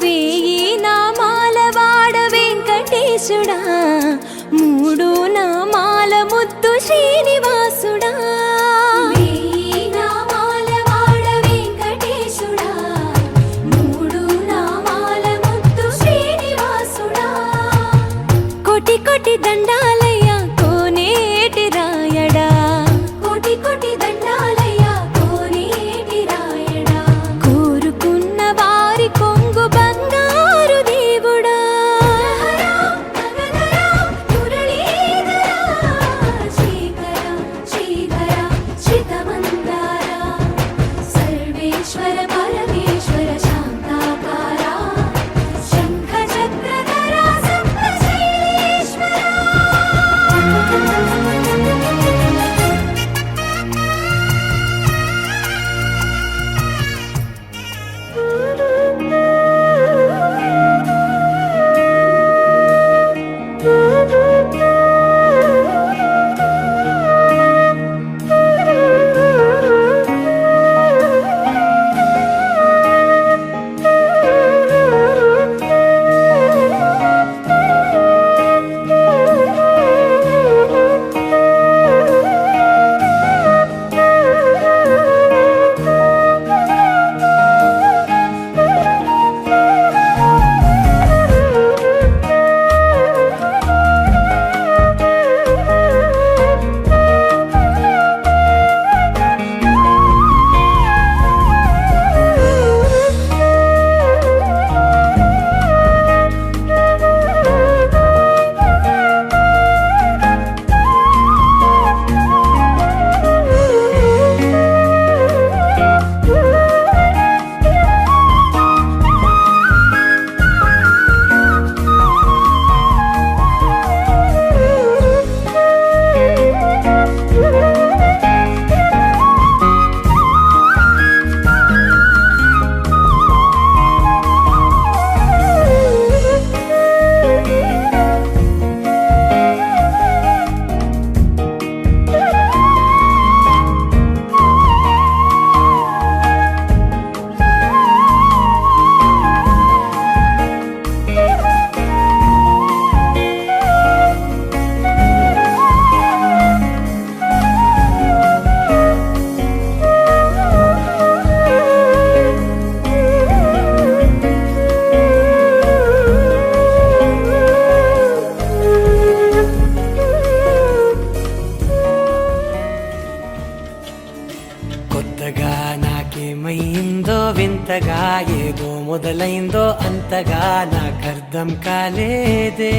వేయి నామాల వాడ వెంకటేశుడా, మూడు నామాల ముద్దు శ్రీనివాసుడా. వేయి నామాల వాడ వెంకటేశుడా, మూడు నామాల ముద్దు శ్రీనివాసుడా. కోటి కోటి దండాలయ్యా కోనేటి రాయడా, కోటి కోటి దండాలయ్యా కోనేటి రాయడా. కోరుకున్న వారి కొంగు బంగారు దేవుడా. సర్వేశ్వర పరమేశ్వర శాంతాకార శంఖ చక్రధర సప్తశైలేశ్వర. కొత్తగా నాకేమైందో వింతగా ఏదో మొదలైందో అంతగా నాకర్థం కాలేదే.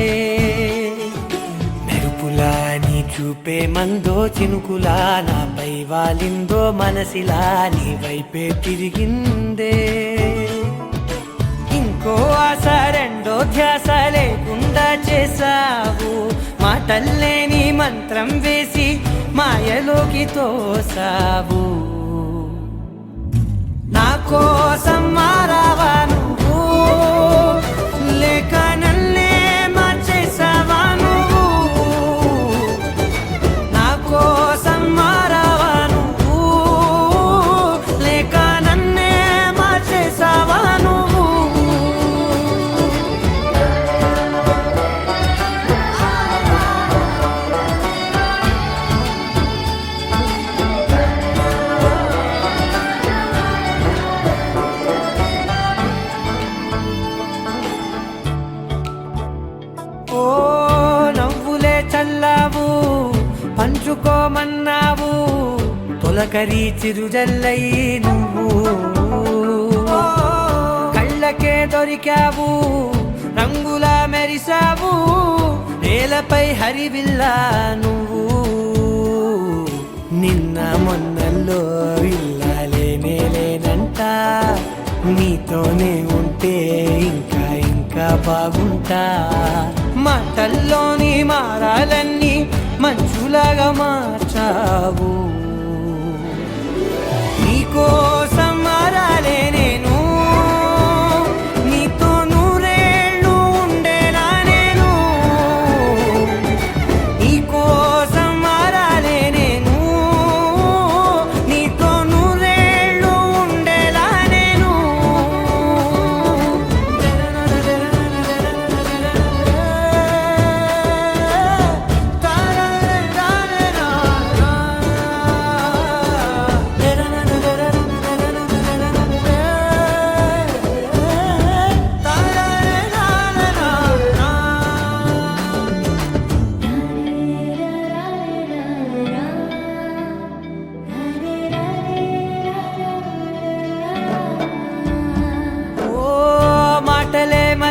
మెరుపులా నీ చూపే మందో చినుకులా నాపై వాలిందో మనసిలా నీ వైపే తిరిగిందే. ఇంకో ఆశ రెండో ధ్యాస లేకుండా చేసావు, మాటల్లే నీ మంత్రం వేసి మాయలోకి తోసావు. నా కోసం మారావా నువ్వు, లేక నన్నే మార్చేసావా నువ్వు. నా కోసం మారావా నువ్వు, లేక నన్నే మార్చేసావా నువ్వు. ఓ నవ్వులే చల్లావు, పంచుకోమన్నావు, తొలకరి చిరుజల్లై నువ్వు. కళ్ళకే దొరికావు, రంగులా మెరిసావు, నేలపై హరివిల్లా నువ్వు. నిన్న మొన్నల్లో ఇల్లాలేనే లేనంట, నీతోనే ఉంటే ఇంకా ఇంకా బాగుంటా. మాటల్లోని మారాలన్నీ మంచులాగా మార్చావు. నీకోసం మారాలే నేను, నీతో నూరేళ్ళు ఉండేలా నేను. నీకోసం మారాలే నేను, నీతో నూరేళ్ళు ఉండేలా నేను.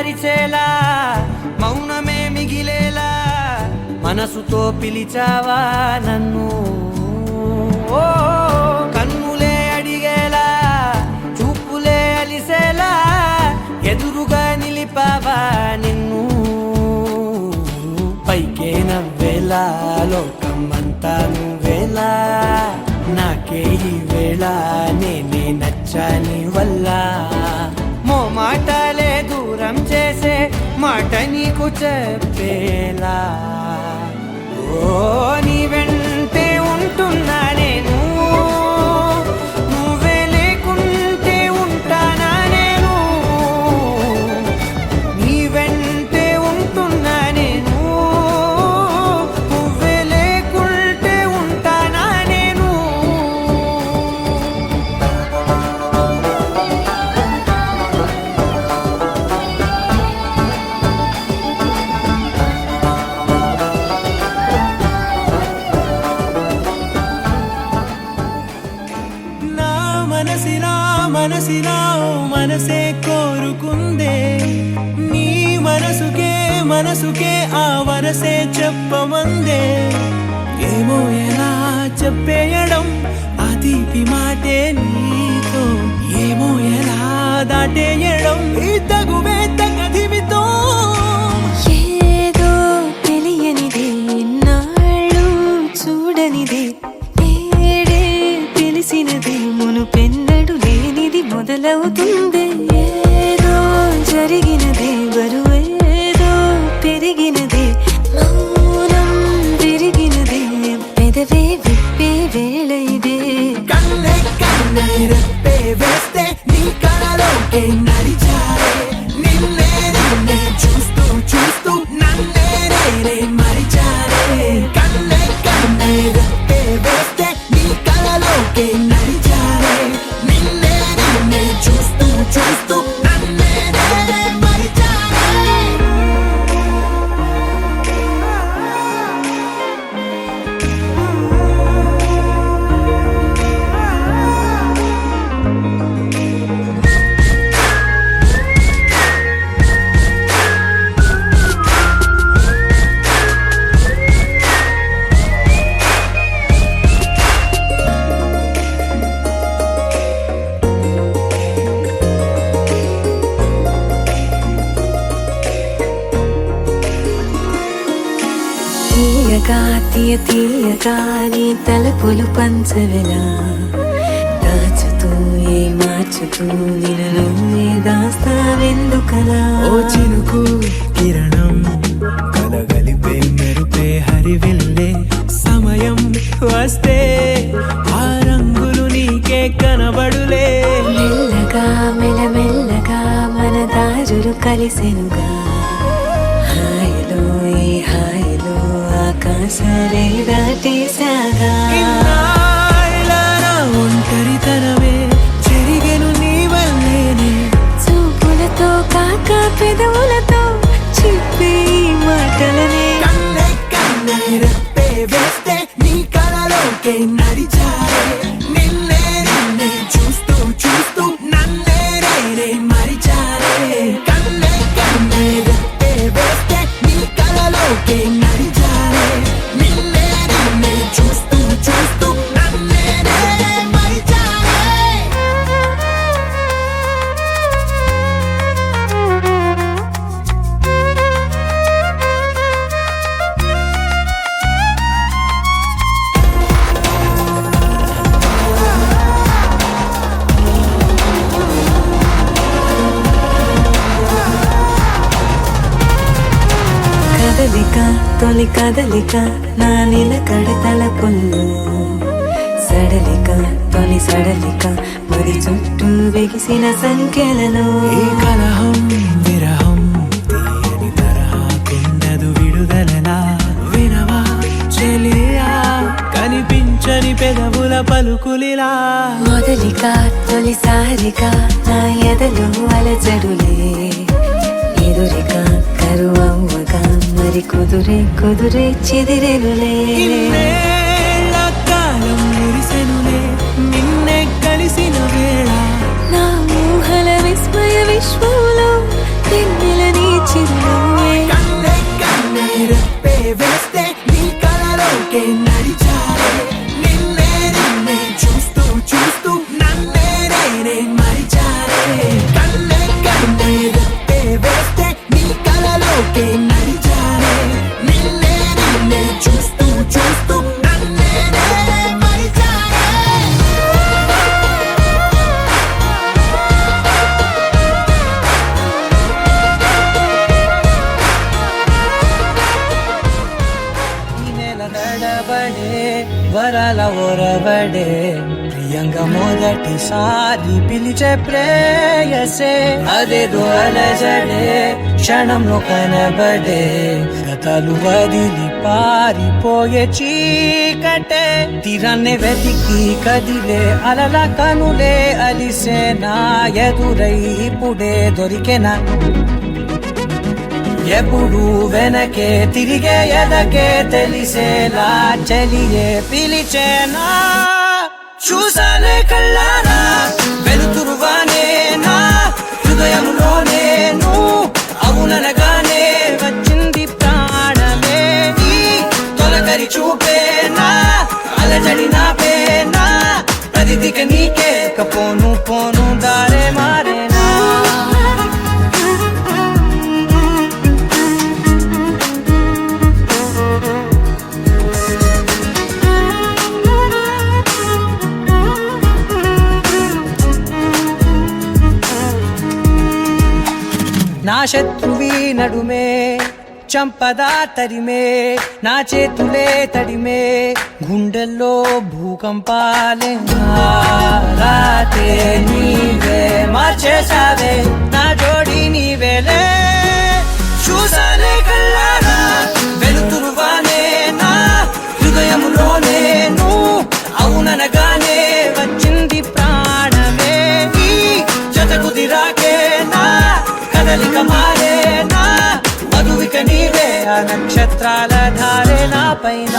మరిచేలా మౌనమే మిగిలేలా మనసుతో పిలిచావా నన్ను. ఓ కన్నులే అడిగేలా చూపులే అలిసేలా ఎదురుగా నిలిపావా నిన్ను. పైకే నవ్వేలా లోకమంతా నువ్వేలా నాకే ఈ వేళ నేనే నచ్చాని వల్ల. మాటలే దూరం చేసే మాట నీకు చెప్పేలా. ఓ నీ వెంటే ఉంటున్నా నేను, నువ్వే లేకుంటే ఉంటానా నేను. నీ వెంటే ఉంటున్నా నేను, నువ్వే లేకుంటే ఉంటానా నేను. మనసిలా మనసే కోరుకుందే నీ మనసుకే ఆ వరసే చెప్పమందే. ఏమో ఎలా చెప్పేయడం ఆ తీపి మాటే నీతో, ఏమో ఎలా దాటేయడం ఈ తగువే తగదిమితో. ఏదో తెలియనిదే నాళ్ళు చూడనిదే ఏడే తెలిసినదే మునుపెన్నడు లేనిది మొదలవుతుంది. ఏదో జరిగినదే బరువేదో పెరిగినదే మౌనం విరిగినదే పెదవే విప్పే వేళ ఇదే. కన్నే కన్నే రెప్పే వేస్తే నీ కళలోకే నడిచారే, నిన్నే నిన్నే చూస్తూ చూస్తూ నన్నే నేనే మరిచారే. కన్నే కన్నే రెప్పే వేస్తే నీ కళలోకే నడిచారే, నిన్నే నిన్నే చూస్తూ చూస్తూ నన్నే నేనే మరిచారే. తీయగా తీయగా నీ తలపులు పంచవెలా దాచుతూ మార్చుతూ నిన్ను నువ్వే దాస్తావెందుకలా. ఓ చినుకు కిరణం కలగలిపే మెరుపే హరివిల్లే సమయం వస్తే ఆ రంగులు నీకే కనబడులే. మెల్లగా మెల్లమెల్లగా మన దారులు కలిసెనుగా హాయిలో ఈ హాయిలో ఆకాశాలే దాటేసాగా. ఇన్నాళ్ళ నా ఒంటరితనమే చెరిగెను నీ వల్లేనే. చూపులతో కాక పెదవులతో చెప్పే ఈ మాటలనే. కన్నే కన్నే రెప్పే వేస్తే నీ కళలోకే నడిచారే, నిన్నే నిన్నే చూస్తూ చూస్తూ నన్నే నేనే మరిచారే. కన్నే కన్నే రెప్పే వేస్తే నీ కళలోకే నడిచారే, నిన్నే నిన్నే చూస్తూ చూస్తూ నన్నే నేనే మరిచారే. కదలిక తొలి కదలిక నా నిలకడ తలపుల్లో సడలిక తొలి సడలిక మరి చుట్టూ వెగిసిన సంఖ్యలలో. ఈ కలహం విరహం తీయని తరహాకుండదు విడుదలలా. వినవా చెలియా కనిపించని పెదవుల పలుకులిలా. మొదలిక తొలిసారిగా నా ఎదలో అలజడులే ఎదురిగా కరువవ్వగా మరి కుదురే చెదిరెనులే. ఇన్నేళ్ల కాలం మురిసెనులే నిన్నే కలిసిన వేళ. నా ఊహల విస్మయ విశ్వంలో వెన్నెల వరాల ఒరబడే ప్రియంగా మొదటిసారి పిలిచే ప్రేయసే అదేదో అలజడే క్షణంలో కనబడే గతాలు వదిలి పారిపోయే చీకటే తీరాన్ని వెతికి కదిలే అలల కనులే అలిసే నా ఎదురై ఇప్పుడే దొరికెనా ఎప్పుడు వెనకే తిరిగే ఎదకే తెలిసేలా చలియే పిలిచేనా చూసానే కళ్ళారా వెలుతురువానే నా హృదయంలోనే అవుననగానే వచ్చింది ప్రాణమే నీ తొలకరి చూపేనా అలజడి నాపేనా ప్రతిదిక నీకే పోను పోను దారే మారేనా నా శత్రువి నడుమే చంపదా తరిమే నా చేతులే తడిమే గుండెల్లో భూకంపాలే రాతే నీవే మార్చేసావే నా జోడి నీవేలే చూసానే కళ్ళారా వెలుతురువానే నా హృదయములోనే అవుననగానే వచ్చింది ప్రాణమే నీ జత కుదిరాకే నా కదలిక మారేనా మధువిక నీవే ఆ నక్షత్రాల ధారే నా పైన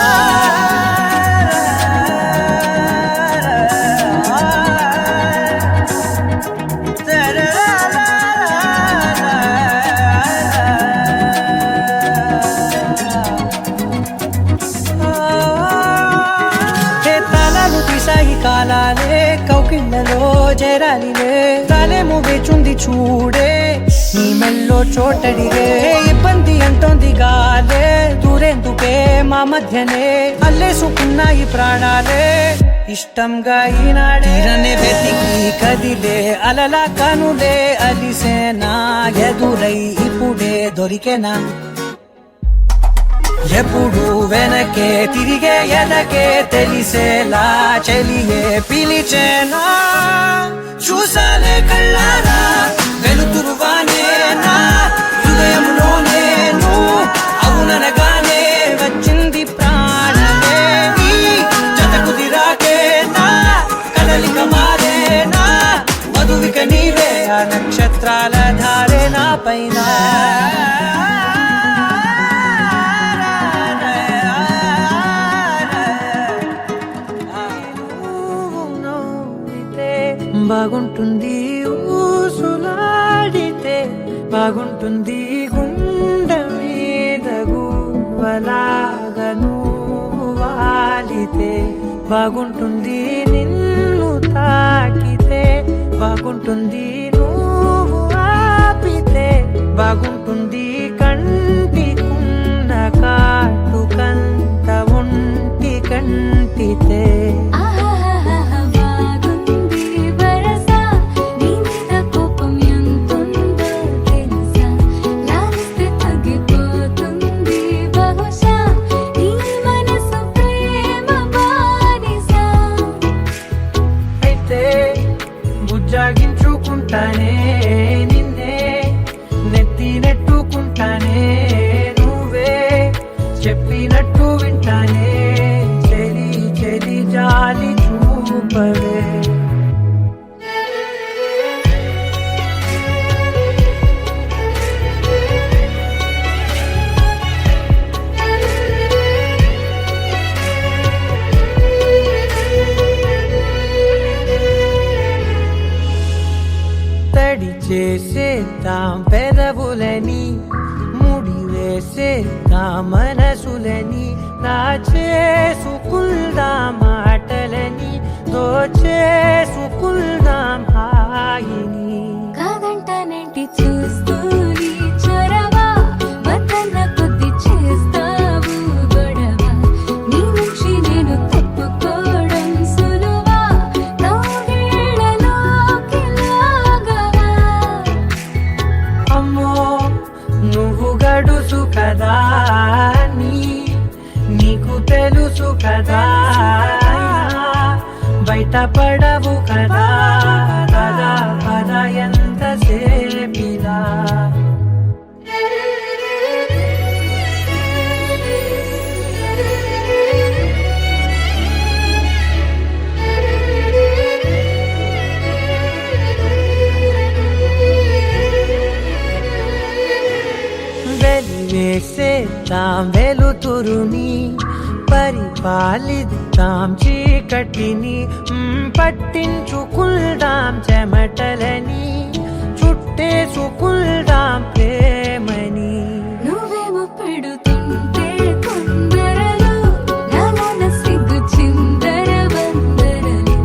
తలలు తీసాయి కాలాలే కౌకిళ్ళలో చేరాలిలే తలేమో వేచుంది చూడే నీ మెల్లో చోటడిగే ఇబ్బంది అంటోంది గాలే దూరేందుకే మా మధ్యనే అల్లేసుకున్నాయి ప్రాణాలే ఇష్టంగా ఈనాడే వెతికి కదిలే అలల కనులే అలిసేనా ఎదురై ఇప్పుడే దొరికెనా ఎప్పుడు వెనకే తిరిగే ఎదకే తెలిసేలా చలియే పిలిచేనా చూసాలే కళ్ళారా వెలుతురువానే నా హృదయంలోనే అవుననగానే వచ్చింది ప్రాణమే నీ జత కుదిరాకే నా కదలిక మారేనా మధువిక నీవే ఆ నక్షత్రాల ధారే నా పైన బాగుంటుంది ఊసులాడితే బాగుంటుంది గుండె మీద గువ్వలాగా నువ్వు వాలితే బాగుంటుంది నిన్ను తాకితే బాగుంటుంది నువ్వు ఆపితే బాగుంటుంది కంటికున్న కాటుకంత ఒంటి కంటితే బుజ్జాగించుకుంటానే నిన్నే నెత్తి నెట్టుకుంటానే నువ్వే చెప్పినట్టు వింటానే చెలి చెలి జాలి చూపవే తడి చేసేద్దాం పెదవులని ముడి వేసేద్దాం మనసులని నా చేసుకుందాం మాటలని దోచేసుకుందాం హాయిని కాదంటానంటి చూస్తూ నీ చొరవ వద్దన్న కొద్ది చేస్తావు గొడవ నీ నుంచి నేను తప్పుకోవడం సులువా నవ్వేళ్ళలోకి లాగవా అమ్మో నువ్వు గడుసు కదా నీకు తెలుసు కదా, బయట పడవు కదా, పద పద ఎంతసేపిలా. వెలివేసేద్దాం వెలుతురుని, పరిపాలిద్దాం చీకటిని, పట్టించుకుందాం చెమటలని, చుట్టేసుకుందాం ప్రేమని. నువ్వేమో పెడుతుంటే కొందరలు, నాలోన సిగ్గు చిందర వందరలు,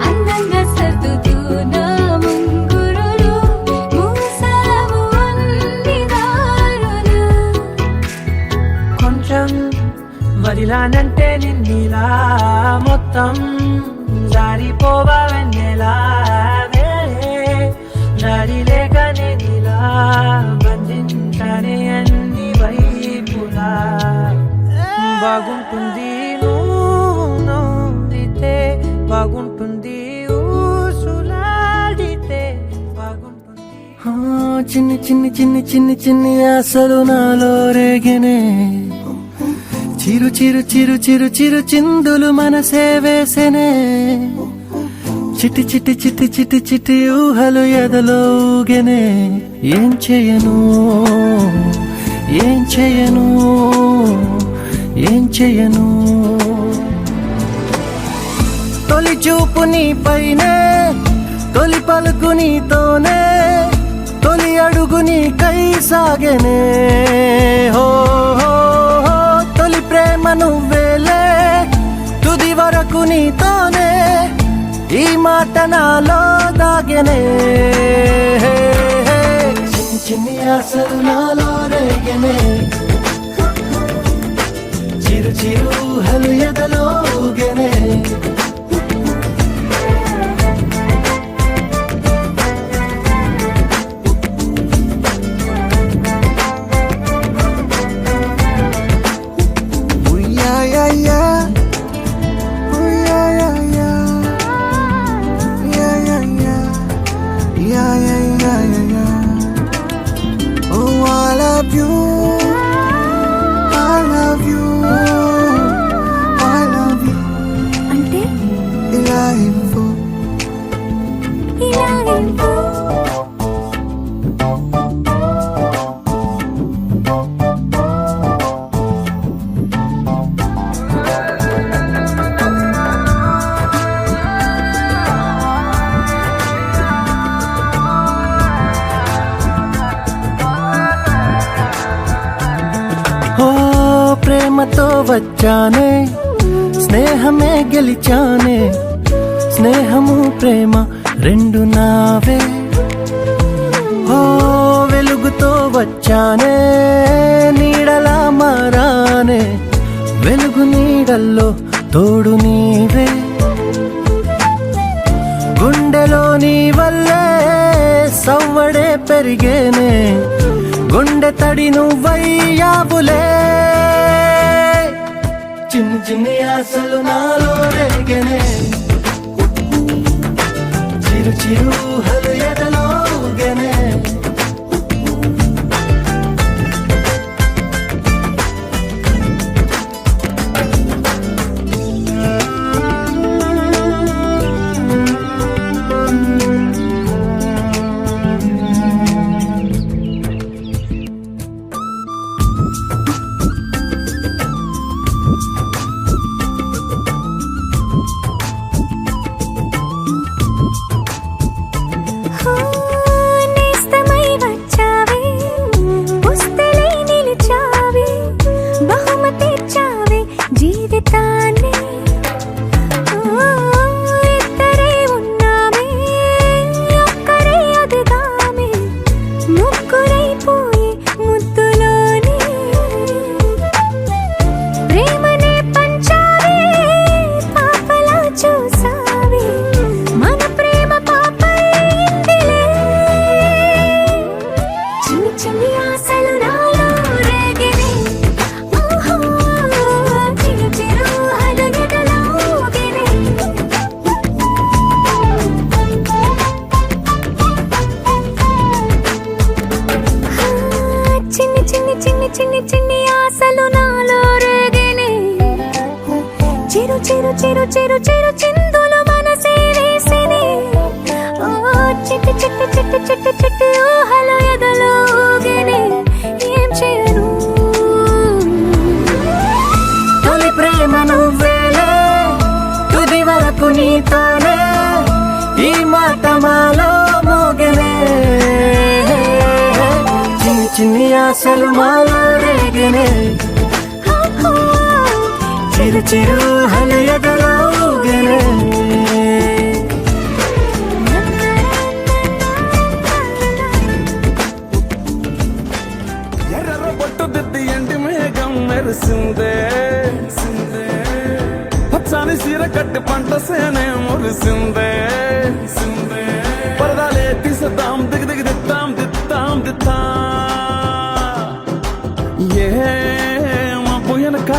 అందంగా సర్దుతూ నా ముంగురులు, మూసావు అన్ని దారులు. కొంచెం వదిలానంటే నిన్నిలా, మొత్తం జారిపోవా వెన్నెలా, దారి లేక నేనిలా బంధించని అన్ని వైపులా. బాగుంటుంది నువ్వు నవ్వితే, బాగుంటుంది ఊసులాడితే, బాగుంటుంది. చిన్ని చిన్ని చిన్ని చిన్ని చిన్ని ఆశలు నాలో రేగినే, చిరు చిరు చిరు చిరు చిరు చిందులు మనసే వేసెనే, చిట్టి చిట్టి చిట్టి చిట్టి చిట్టి ఊహలు ఎదలో ఊగెనే. ఏం చేయను ఏం చేయను ఏం చేయను. తొలి చూపు నీ పైనే, తొలి పలుకు నీతోనే, తొలి అడుగు నీకై సాగెనే. హో హో హో, తొలి ప్రేమ నువ్వేలే, తుది వరకు నీతోనే, ఈ మాట నాలో దాగెనే. చిన్ని చిన్ని ఆశలు నాలో రేగెనే, చిరు చిరు ఊహలు ఎదలో ఊగెనే. అంటే ఇలా ఇవ్వు. ఓ ప్రేమతో వచ్చానే, స్నేహమే గెలిచానే, స్నేహము ప్రేమ రెండు నావే. ఓ వెలుగుతో వచ్చానే, నీడలా మారానే, వెలుగు నీడల్లో తోడు నీవే. గుండెలో నీ వల్లే సవ్వడే పెరిగేనే, గుండె తడి నువ్వయ్యావులే. చిన్ని చిన్ని ఆశలు నాలో రేగెనే, చిరు చిరు ఊహలు ఎదలో ఊగెనే. ఆశలు నాలో రేగిని, ఓహో చిరు చిరు చిన్ని చిన్ని ఆశలు నాలో రేగినే చిరు చిరు చిరు చిరు చిరు చిందులు మనసే వేసినే ఓ చిట్టి చిట్టి చిట్టి చిట్టి చిట్టి ఊహలు ఎదలో ఊగినే ఏం చేయను తొలి ప్రేమ నువ్వేలే తుది వరకు నీతోనే ఈ మాట మాలో మోగనే చిన్ని చిన్ని ఆశలు మాలో రేగనే చిరు చిరు హలయదలో ఊగనే ఎర్ర బొట్టు దిద్ది ఎండి మేఘం మెరిసిందే పచ్చాని సీర కట్టి పంట సేనే మురిసిందే పరదాలే తీసేద్దాం దిగి దిగి దిద్దాం దిద్దాం దిద్దాం ఏ మబ్బు వెనక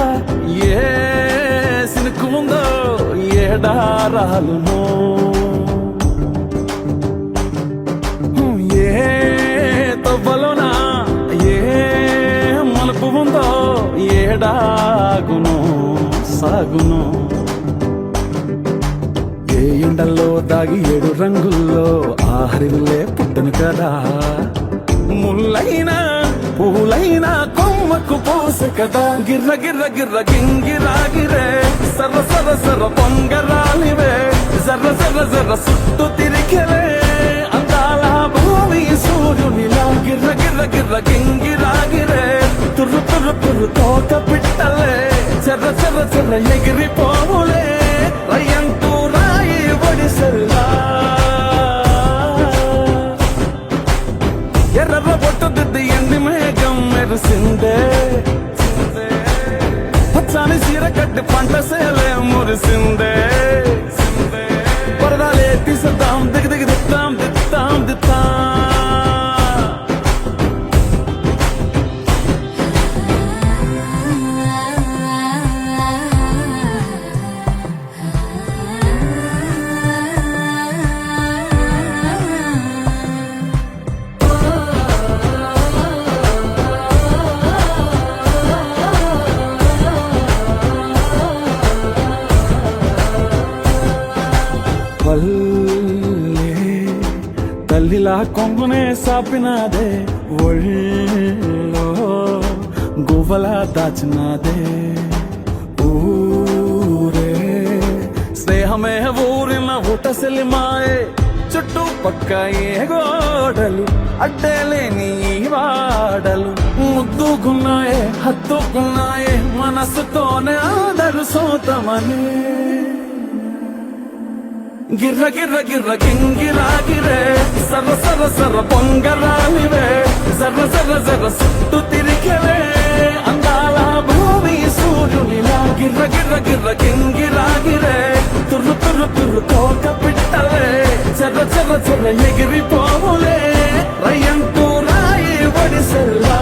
ఏ సినుకు ఉందో ఏడారాలునో ఏ తవ్వలోనా ఏ మలుపు ఉందో ఏడాగును సాగును ఏ ఎండల్లో దాగి 7 రంగుల్లో ఆహరివులే పుట్టను కదా ముల్లైనా పూలైనా కొమ్మకు పోసె కదా గిర్ర గిర్ర గిర్ర గింగిరాగిరే సర్ర సర్ర సర్ర పొంగరాలివే జర్ర జర్ర జర్ర సుట్టు తిరిగలే అందాల భూమి సూర్యునిలా గిర్ర గిర్ర గిర్ర గింగిరాగిరే తుర్రు తుర్రు తుర్రు తోక పిట్టలే చెర్ర చెర్ర చెర్ర ఎగిరిపోవులే రయ్యంటూ రాయి ఒడిసెల్లా ఎర్ర బొట్టు దిద్ది ఎండి మేఘం మెరిసిందే పచ్చాని సీర కట్టి పంట సేలే మురిసిందే పరదాలే తీసేద్దాం దిగి దిగి దిద్దాం దిద్దాం దిద్దాం పల్లె తల్లిలా కొంగునే సాపినాదే ఒళ్ళో గువ్వలా దాచినాదే ఊరే స్నేహమే ఊరిన ఊటసెలి మాయే చుట్టూ పక్క ఏ గోడలు అడ్డలేని వాడలు ముద్దుకున్నాయే హత్తుకున్నాయే మనసుతోనే ఆదరు సోతమనే గిర్ర గిర్ర గిర్ర గింగిరాగిరే సర్ర సర్ర సర్ర పొంగరాలివే జర్ర జర్ర జర్ర సుట్టు తిరిగలే అందాల భూమి సూర్యునిలా గిర్ర గిర్ర గిర్ర గింగిరాగిరే తుర్రు తుర్రు తుర్రు తోక పిట్టలే చెర్ర చెర్ర చెర్ర ఎగిరిపోవులే రయ్యంటూ రాయి ఒడిసెల్లా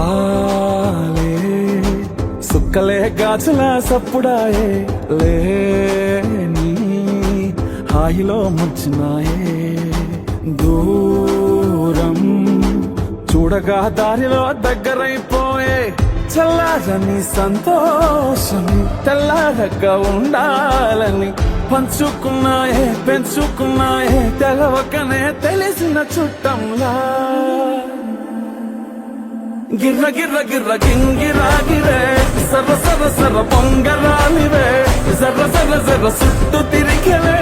రాలే సుక్కలే గాజుల సప్పుడాయే లేని హాయిలో ముంచినాయే దూరం చూడగా దారిలో దగ్గరైపోయే చల్లారని సంతోషం తెల్లారక ఉండాలని పంచుకున్నాయే పెంచుకున్నాయే తెలవకనే తెలిసిన చుట్టంలా గిర్ర గిర్ర గిర్ర గింగిరాగిరే సర్ర సర్ర సర్ర పొంగరాలివే జర్ర జర్ర జర్ర సుట్టు తిరిగలే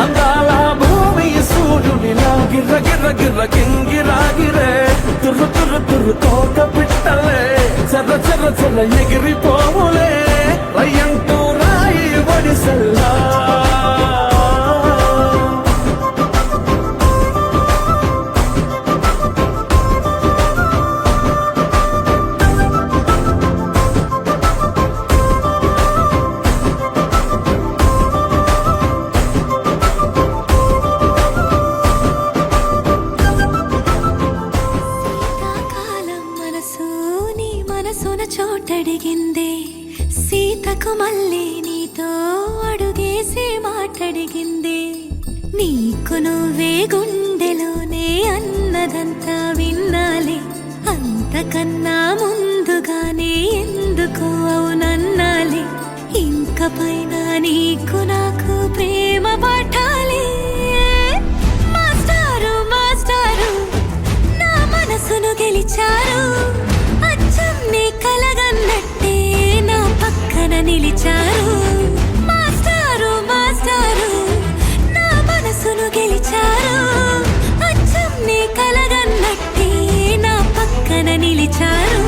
అందాల భూమి సూర్యునిలా గిర్ర గిర్ర గిర్ర గింగిరాగిరే తుర్రు తుర్రు తుర్రు తోక పిట్టలే చెర్ర చెర్ర చెర్ర ఎగిరిపోవులే రయ్యంటూ రాయి ఒడిసెల్లా సీతకు మళ్ళీ నీతో అడుగేసి మాటడిగింది. నీకు నువ్వే గుండెలోనే అన్నదంతా విన్నాలి, అంతకన్నా ముందుగానే ఎందుకు అవునన్నాలి. ఇంక పైన నీకు నాకు ప్రేమ పాఠాలి. మాస్టారు మాస్టారు నా మనసును గెలిచారు, అచ్చం నీ కలగన్నట్టే నా పక్కన నిలిచారు. మాస్టారు మాస్టారు నా మనసును గెలిచారు, అచ్చం నీ కలగన్నట్టే నా పక్కన నిలిచారు.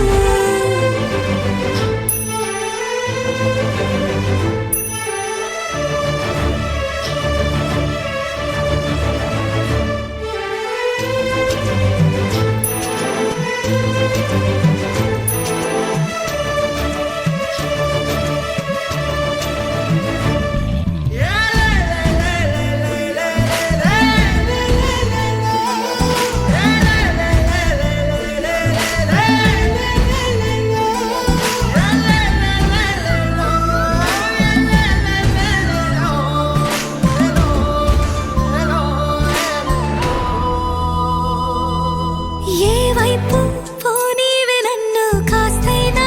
ఏ వైపు పోనీవే నన్ను కాస్తైనా,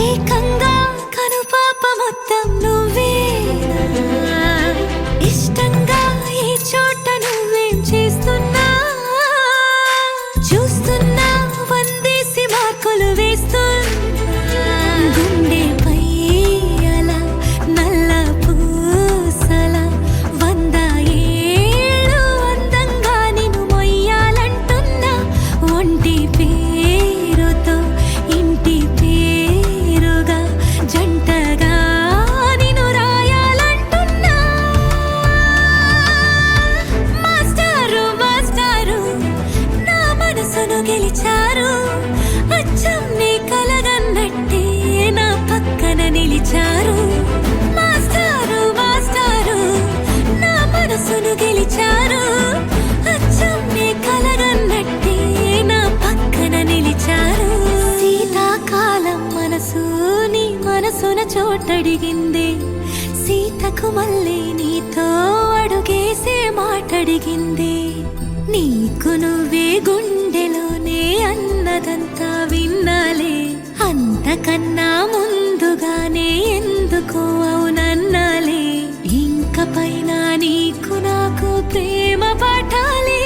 ఏకంగా కనుపాప మొత్తం నువ్వేనా. ఇష్టంగా ఏ చోట నువ్వేం చేస్తున్నా, చూస్తున్నా వందేసి మార్కులు వేస్తున్నా. గుండెపై అలా నల్ల పూసల 100 ఏళ్ళు అందంగా నిన్ను మొయ్యాలంటున్నా. ఒంటి పేరుతో ఇంటి పేరుగా జంటగా నిన్ను రాయాలంటున్నా. మాస్టారు మాస్టారు నా మనసును గెలిచారు, అచ్చం నీ కలగన్నట్టే నా పక్కన నిలిచారు. మాస్టారు మాస్టారు నా మనసును గెలిచారు, అచ్చం నీ కలగన్నట్టే నా పక్కన నిలిచారు. శీతాకాలం మనసు నీ మనసున చోటడిగింది. సీతకు మళ్ళీ నీతో అడుగేసే మాటడిగింది. నీకు నువ్వే గుండెలోనే అన్నదంతా విన్నాలే, అంతకన్నా ముందుగానే ఎందుకు అవునన్నాలే. ఇంక పైన నీకు నాకు ప్రేమ పాఠాలి.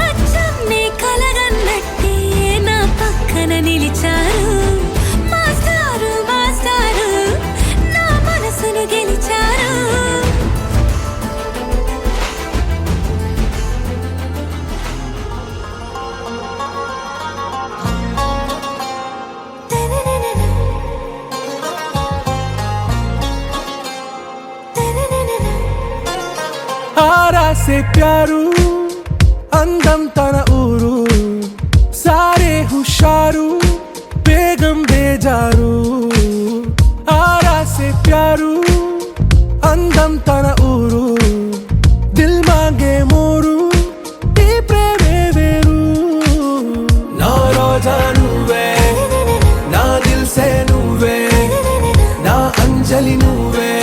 అచ్చం నీ కలగన్నట్టే నా పక్కన నిలిచారు. మాస్టారు మాస్టారు నా మనసును గెలిచారు. आरा से प्यारू అందం తన ఊరు, సారే హుషారు బేగం బేజారు. ఆరా సే ప్యారు అందం తన ఊరు, దిల్ మాంగే మోరు ఈ ప్రేమే వేరు. నా రోజా నువ్వే, నా దిల్ సే నువ్వే, నా అంజలి నువ్వే,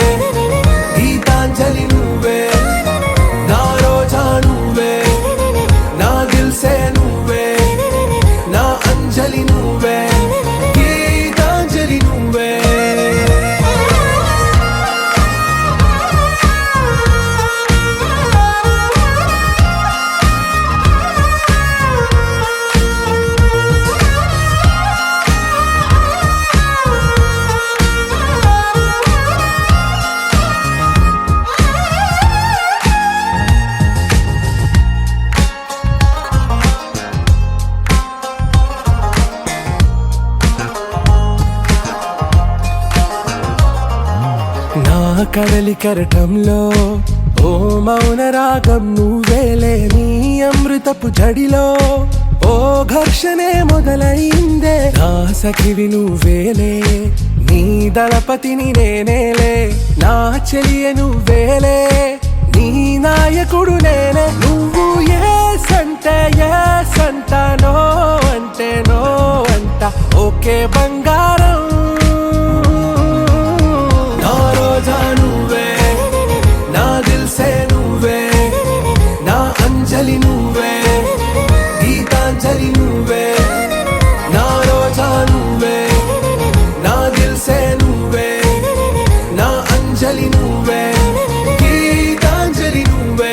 గీతాంజలి నువ్వే. నా రోజా నువ్వే, నా దిల్ సే నువ్వే, నా అంజలి నువ్వే, గీతాంజలి నువ్వే. నా కడలి కరటంలో ఓ మౌన రాగం నువ్వేలే, నీ అమృతపు జడిలో ఓ ఘర్షణే మొదలైందే. నా సఖివి నువ్వేలే, నీ దళపతిని నేనేలే, నా చెలియ నువ్వేలే, నీ నాయకుడు నేనే. నువ్వు ఏ సంటే ఏ పలికే బంగారం. నా రోజా నువ్వే, నా దిల్సే నువ్వే, నా అంజలి నువ్వే, గీతాంజలి నువ్వే. నా రోజా నువ్వే, నా దిల్సే నువ్వే, నా అంజలి నువ్వే, గీతాంజలి నువ్వే.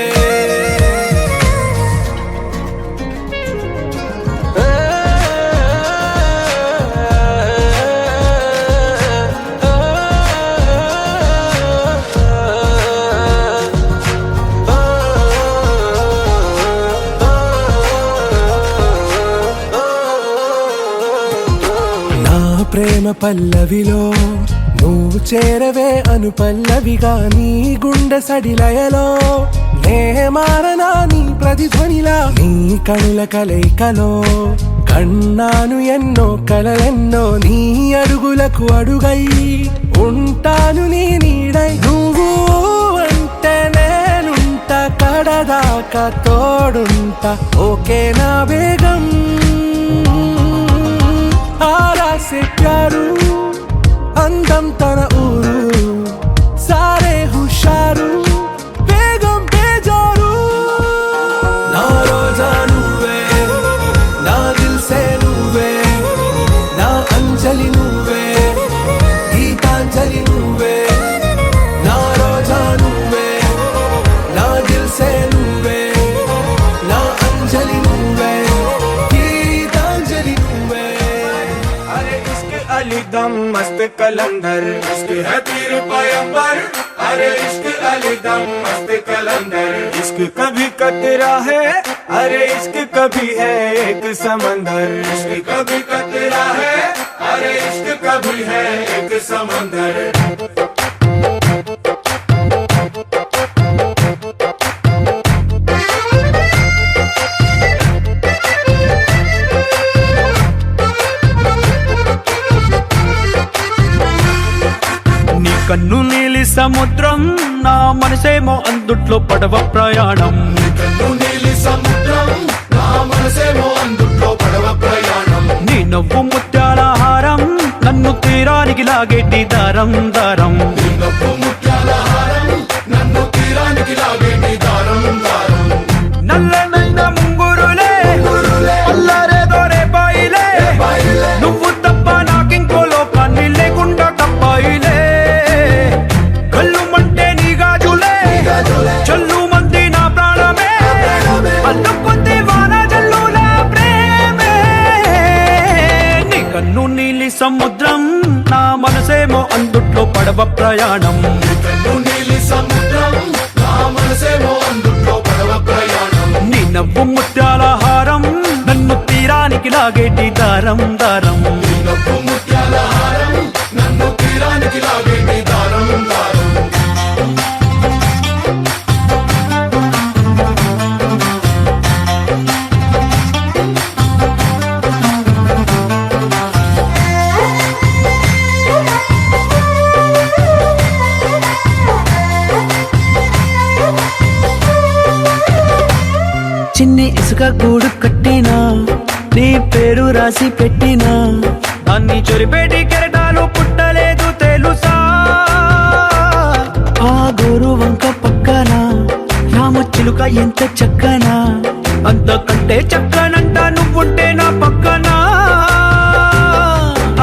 నా ప్రేమ పల్లవిలో నువ్వు చేరవే అను పల్లవిగా, నీ గుండె సడిలయలో నే మారనా నీ ప్రతిధ్వనిలా. నీ కనుల కలయికలో కన్నాను ఎన్నో కలలెన్నో, నీ అడుగులకు అడుగై ఉంటాను నీ నీడై. నువ్వు అంటే నేనుంట కడదాకా తోడుంటా, ఓకే నా బేగం. ఆరా సే ప్యారు అందం తన ఊరు, సారే హుషారు బేగం బేజారు. నా రోజా నువ్వే, నా దిల్సే నువ్వే, నా అంజలి నువ్వే, గీతాంజలి నువ్వే. నా రోజా నువ్వే, నా దిల్సే నువ్వే, నా అంజలి నువ్వే, గీతాంజలి నువ్వే. अरे इश्क अली दम मस्त कलंदर, इश्क है पीर पैगंबर. अरे इश्क अली दम मस्त कलंदर, इश्क कभी कतरा है, अरे इश्क कभी है एक समंदर. इश्क कभी कतरा है, अरे इश्क कभी है एक समंदर. నీ కన్ను నీలి సముద్రం, నా మనసేమో అందుట్లో పడవ ప్రయాణం. నీలి సముద్రం, నా మనసేమో అందుట్లో పడవ ప్రయాణం. నీ నవ్వు ముత్యాల హారం, నన్ను తీరానికి లాగేటి దారం దారం. నవ్వు ముత్యాల హారం, నన్ను తీరానికి లాగేటి దారం దారం. నల్లనైన ముంగురులే అల్లారేదో రేపాయిలే, నువ్వు తప్ప నాకింకో లోకాన్ని లేకుండా తప్పాయిలే. కళ్ళు మంటే నీ గాజులే, చల్లు మంది నా ప్రాణమే, అల్లుకుంది వాన జల్లుల ప్రేమే. నీ కన్ను నీలి సముద్రం, నా మనసేమో అందుట్లో పడవ ప్రయాణం. నీలి సముద్రం, నా మనసేమో అందుట్లో పడవ ప్రయాణం. నీ నవ్వు ముత్యాల హారం, నన్ను తీరానికి లాగేటి దారం దారం. నవ్వు ముత్యాల హారం, నన్ను తీరానికి లాగేటి దారం దారం. చిన్ని ఇసుక గూడు కట్టినా, నీ పేరు రాసి పెట్టినా, దాన్ని చొరిపేటి కెరటాలు పుట్టలేదు తెలుసా. ఆ గోరు వంక పక్కన రామచిలుక ఎంత చక్కనా, అంతకంటే చక్కనంట నువ్వుంటే నా పక్కన.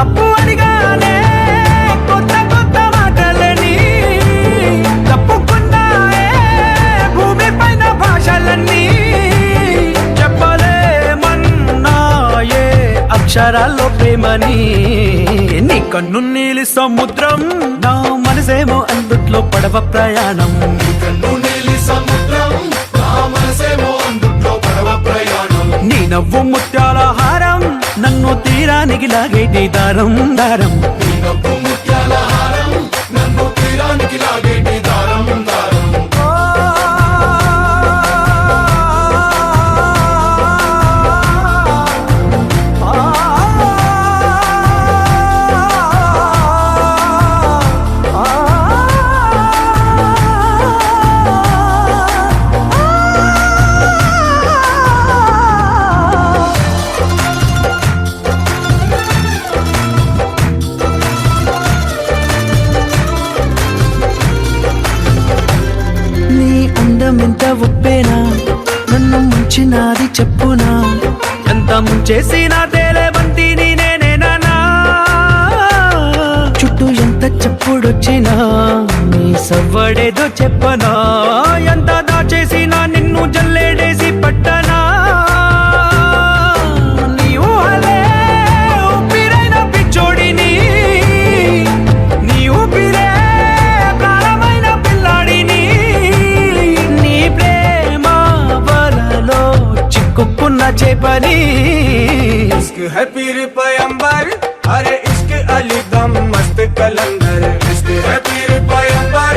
అప్పు అడిగానే కొత్త కొత్త మాటలని, తప్పుకున్నాయే భూమి పైన భాషలన్నీ. చెప్పలేమన్నాయే అక్షరాల్లో ప్రేమని. నీ కన్ను నీలి సముద్రం, నా మనసేమో అందుట్లో పడవ ప్రయాణం. కన్ను నీలి సముద్రం, నా మనసేమో అందుట్లో పడవ ప్రయాణం. నీ నవ్వు ముత్యాల హారం, నన్ను తీరానికి లాగేటి దారం దారం. నవ్వు ముత్యాల హారం, నన్ను తీరానికి లాగేటి దారం దారం. ముంచేసిన తేలేవంతిని నేనేనా చుట్టూ ఎంత చెప్పుడొచ్చినా నీ సవ్వడేదో చెప్పనా ఎంత దాచేసినా నిన్ను జల్లేడేసి పట్టనా నీ ఊహలే ఊపిరైన పిచ్చోడిని నీ ఊపిరే ప్రాణమైన పిల్లాడిని నీ ప్రేమ వలలో చిక్కుకున్న చేపని इश्क है पीर पैगंबर अरे इश्क अली दम मस्त कलंदर इश्क है पीर पैगंबर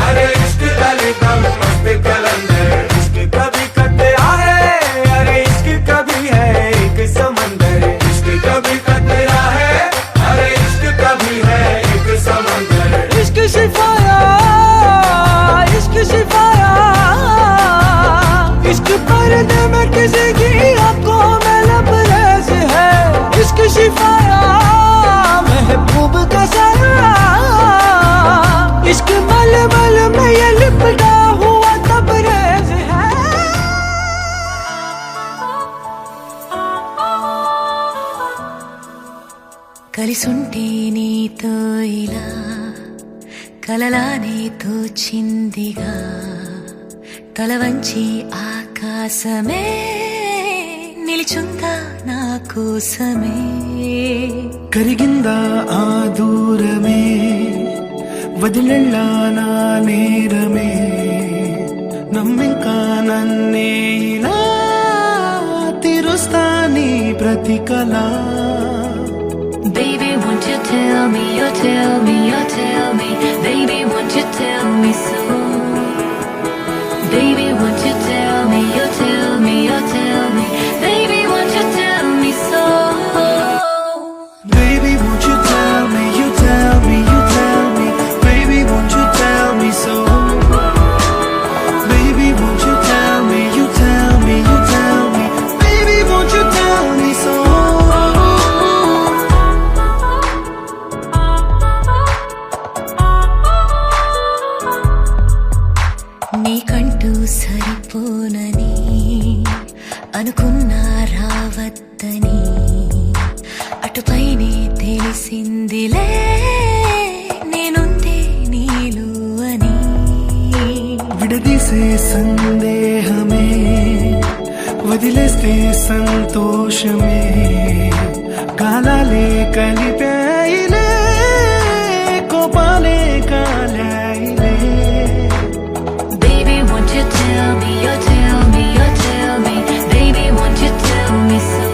अरे इश्क अली दम मस्त कलंदर इश्क कभी कतरा है अरे इश्क कभी है एक समंदर इश्क कभी कतरा है अरे इश्क कभी है एक समंदर इश्क शिफाया इश्क शिफाया इश्क पर्दे में किसी की आंखों में लबरेज है इश्क शिफाया महबूब का साया इश्क मलमल में ये लिपटा हुआ तबरेज है కలిసుంటే నీతో ఇలా కలలానే తోచిందిగా తల వంచి ఆకాశమే నిలిచుందా నా కోసమే కరిగిందా ఆ దూరమే వదిలెళ్ళా నా నేరమే నమ్మింకా నన్నే ఇలా తీరుస్తా నీ ప్రతి కళ Baby, won't you tell me, you tell me, you tell me Baby, won't you tell me so Baby, won't you tell me, you tell me, you tell me Baby, won't you tell me so Baby, won't you tell me, you tell me, you tell me Baby, won't you tell me so Baby, won't you tell me, you tell me, you tell me Baby, won't you tell me so నీకంటూ సరిపోనని అనుకున్నా రావద్దని అటుపైనే తెలిసిందిలే నేనుందే నీలు అని విడదీసే సందేహమే వదిలేస్తే సంతోషమే కాలాలే కలిపాయిలే కోపాలే కాలాయిలే Baby, won't you tell me, you tell me, you tell me Baby, won't you tell me so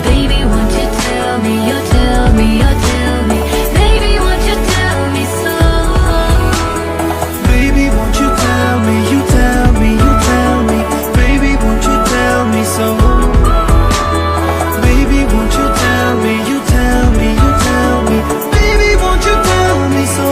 Baby, won't you tell me, you tell me, you tell me Baby, won't you tell me so Baby, won't you tell me, you tell me, you tell me Baby, won't you tell me so Baby, won't you tell me, you tell me, you tell me Baby, won't you tell me so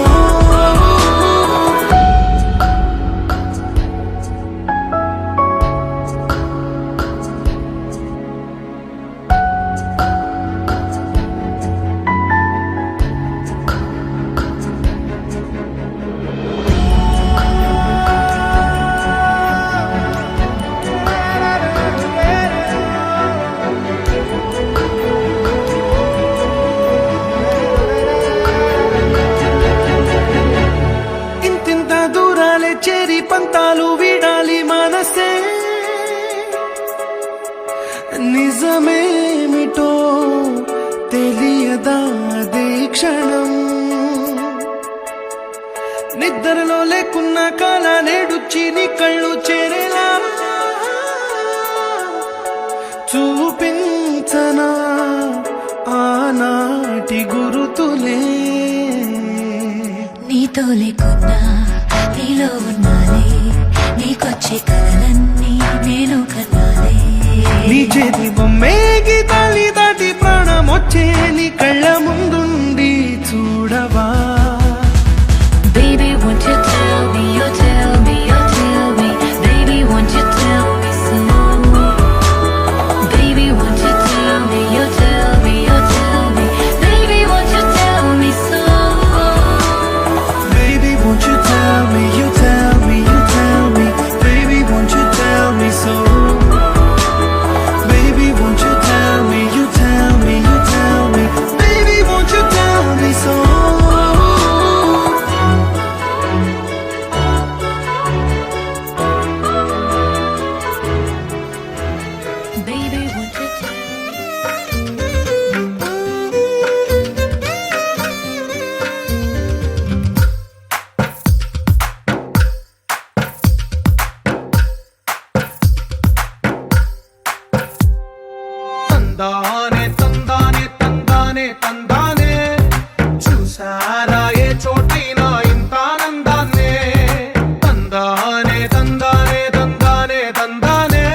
ఇంతింత దూరాలే చేరి పంతాలు వీడాలి మనసే నిజమేమిటో తెలియదా అదే క్షణం నిద్రలో లేకున్న కాల నేడుచ్చి నీ కళ్ళు చేరేలా చూపించనా ఆనాటి గురుతులే నీతో లేకున్నా నీలో ఉన్నాలే నీకొచ్చే కలలన్నీ నేను కన్నాలే నీ చేతి బొమ్మే గీతాలి దాటి ప్రాణం వచ్చే నీ కళ్ళ ముందుండి చూడవా Baby, won't you tell me, you tell me, you tell me Baby, won't you tell me so Baby, won't you tell me, you tell me, you tell me Baby, won't you tell me so Baby, won't you tell me, you tell me, you tell me Baby, won't you tell me so Baby, baby, won't you తందానే తందానే తందానే తందానే చూసారా ఏ చోటైనా ఇంత ఆనందాన్నే తందానే తందానే తందానే తందానే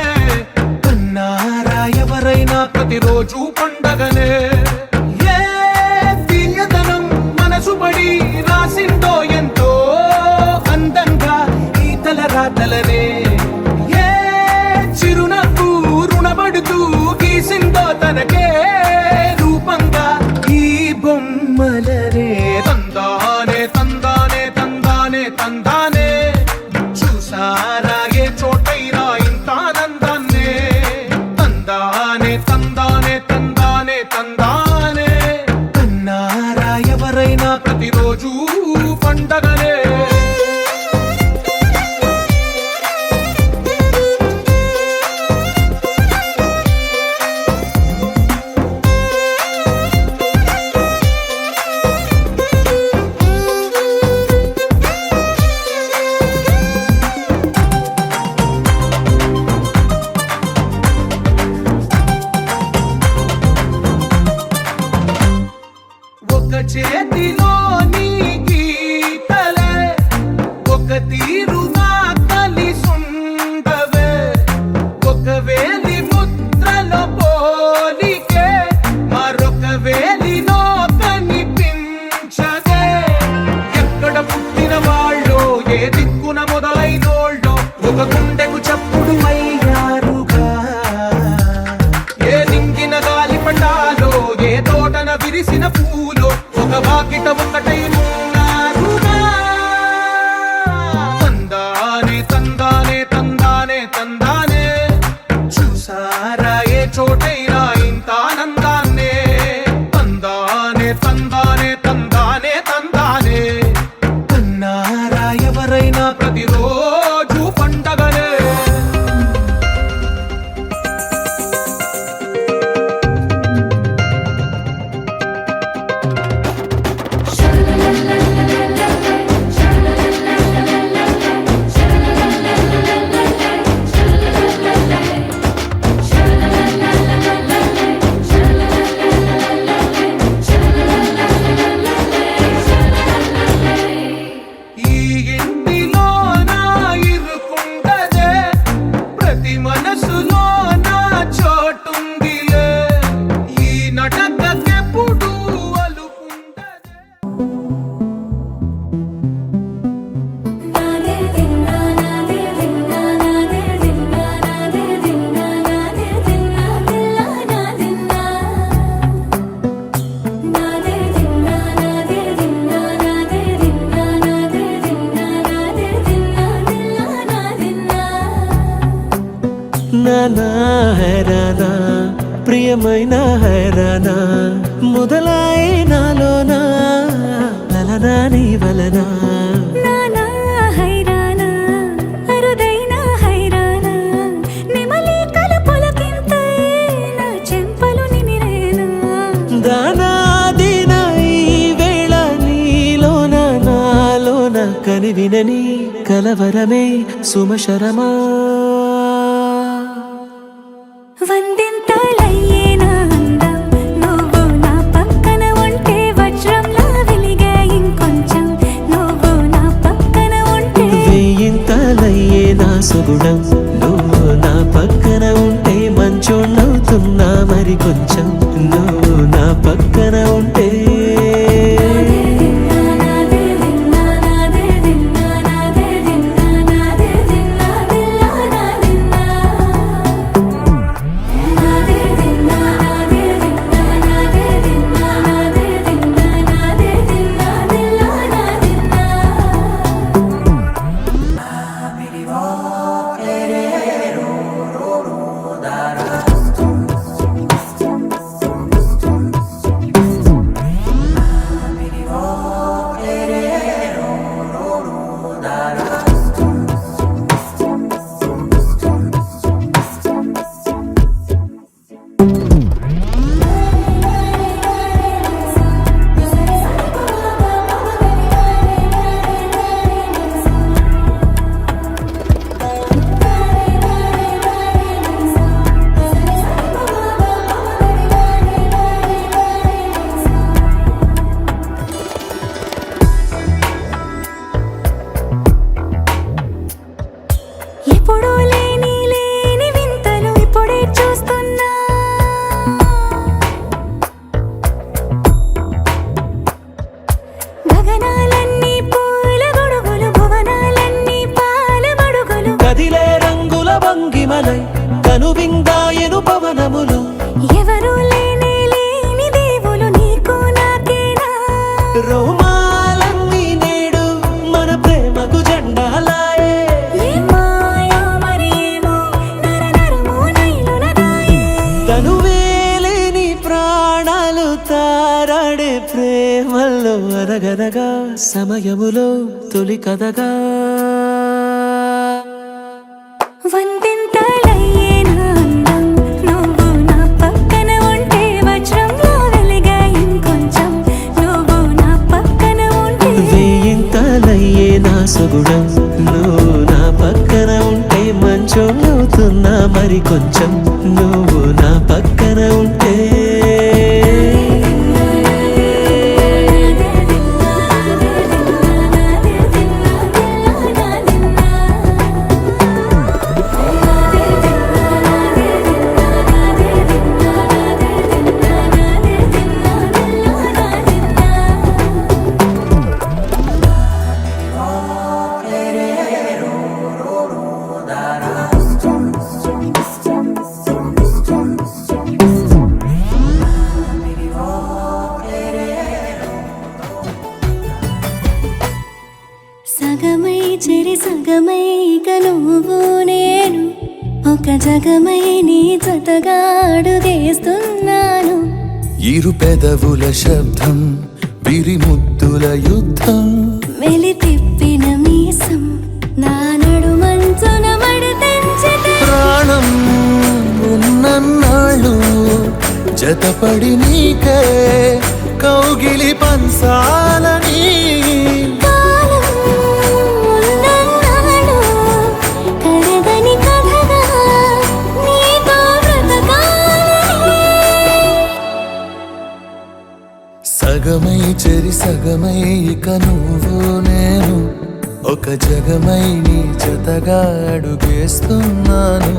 కన్నారా ఎవరైనా ప్రతిరోజు పండగనే ఏ తీయదనం మనసు పడి రాసిందో ఎంతో అందంగా ఈ తలరాతలనే ఏ చిరునవ్వు రుణపడుతూ గీసిందో తనకే రూపంగా ఈ బొమ్మలనే తందానే తందానే తందానే తందానే చూసారా ఏ చోటైనా ఇంత ఆనందాన్నే తందానే తందానే తందానే తందానే కన్నారా ఎవరైనా ప్రతిరోజు పండగనే ఒక చేతిలో నీ గీతలే ఒక తీరుగా కలిసుండవే ఒక వేలి ముద్రలో పోలికే మరొక వేలిలో కనిపించదే ఎక్కడ పుట్టిన వాళ్ళో ఏ దిక్కున మొదలైనోళ్ళో ఒక గుండెకు చప్పుడు అయ్యారుగా ఏ నింగిన గాలి పటాలో ఏ తోటన విరిసిన పూలో ఒక వాకిట ఒకటై ఉన్నారుగా తందానే తందానే తందానే తందానే చూసారా ఏ చోటైనా ఇంత ఆనందాన్నే తందానే తందానే తందానే తందానే కన్నారా ఎవరైనా ప్రతిరోజు పండగనే ఈ ఇంటిలో నా ఇరుకుండదే ప్రతి మనసులో నా చోటుందిలే ఈ నటకెప్పుడు అలుకుండదే నానా హైరానా ప్రియమైన హైరానా మొదలాయి నాలోనా వలనా నీ వలనా నానా హైరానా అరుదైన హైరానా నెమలి కలుపులకింతై నా చెంపలు నిమిరేనా దానాదిన ఈ వేళ నీలోన నాలోన కనివినని కలవరమే సుమశరమా వందింతలయ్యేనా అందం నువ్వు నా పక్కన ఉంటే వజ్రంలా వెలిగే ఇంకొంచెం నువ్వు నా పక్కన ఉంటే వేయింతలయ్యే నా సుగుణం నువ్వు నా పక్కన ఉంటే మంచోళ్ళవుతున్నా మరి కొంచెం నువ్వు నా పక్కన ఉంటే నాదే ఎను పవనములు ఎవరు లేని దేవులు నీకు నాకేనా రోమాలన్నీ నేడు మన ప్రేమకు జెండాలాయే ఏ మాయో మరి ఏమో నరనరమో నైలునదాయే తనువేలేని ప్రాణాలు తారాడే ప్రేమల్లో అరగదగా సమయములో తొలి కథగా వందింతలయ్యే నా అందం నువ్వు నా పక్కన ఉంటే వజ్రంలో వెలిగా ఇంకొంచెం నువ్వు నా పక్కన ఉంటే వేయింతలయ్యే నా సగుణం నువ్వు నా పక్కన ఉంటే మంచోళ్ళవుతున్నా మరి కొంచెం నువ్వు నా పక్కన ఉంటే సగమై చెరి సగమై ఇక నువ్వు నేను ఒక జగమై నీ జతగా అడుగేస్తున్నాను ఇరు పెదవుల శబ్దం విరిముద్దుల యుద్ధం మెలి తిప్పిన మీసం నా నడుమంచున మడతెంచితే ప్రాణం ఉన్నన్నాళ్ళు జతపడి నీకే కౌగిలి పంచాలని కాలం ఉన్నన్నాళ్ళు కరగని కథగా నీతో బ్రతకాలని సగమై చెరి సగమై ఇక నువ్వు నేను ఒక జగమై నీ జతగా అడుగేస్తున్నాను